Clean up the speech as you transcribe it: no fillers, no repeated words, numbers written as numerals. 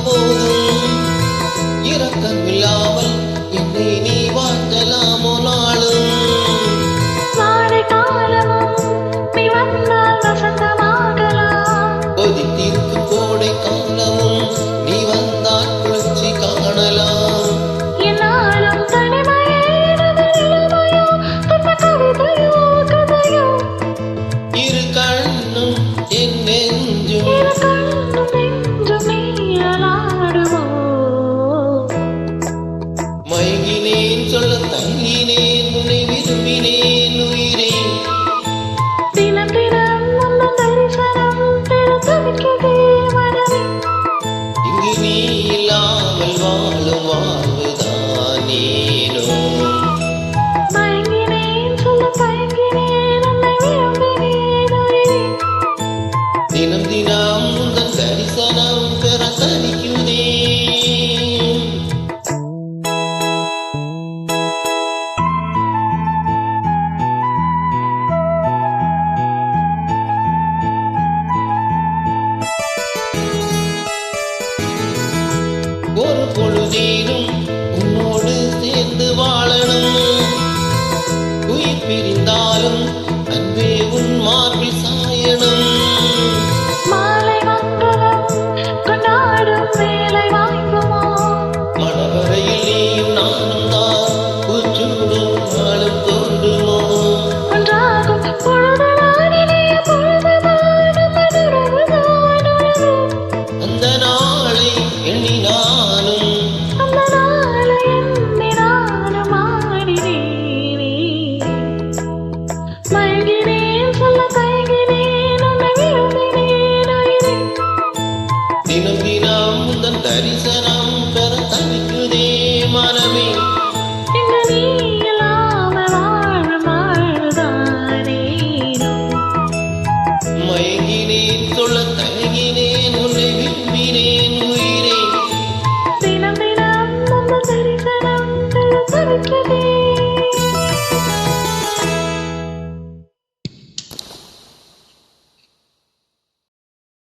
போதும் இரக்கமில்லாமல் என்னை நீ வாழ்த்தலாமோ நாளும் கொதித்திருக்கும் கோடை காலமும் நீ வந்தால் குளிர்ச்சி காணலாம் இரு கண்ணும் என் நெஞ்சும் மயங்கினேன் சொல்ல தங்கினேன் உன்னை விரும்பினேன் உயிரே இங்கு நீ இல்லாமல் வாழும் வாழ்வுதான் ஏனோ தினம் தினம் உந்தன் தரிசனம் பெற தனிக்குதே ஒரு பொழுதேனும் உன்னோடு சேர்ந்து வாழணும் உயிர் பிரிந்தாலும் அன்பே உன் மார்பில் சாயணும் மனவரையில் நீயும் நானும் தான் பூச்சூடும் நாளும் தோன்றுமோ அந்த நாளை எண்ணி நானும் தினம் தினம் உந்தன் தரிசனம் பெற தவிக்குதே மனமே மயங்கினேன் சொல்ல தயங்கினேன் உன்னை விரும்பினேன் உயிரே தினம் தினம் தரிசனம்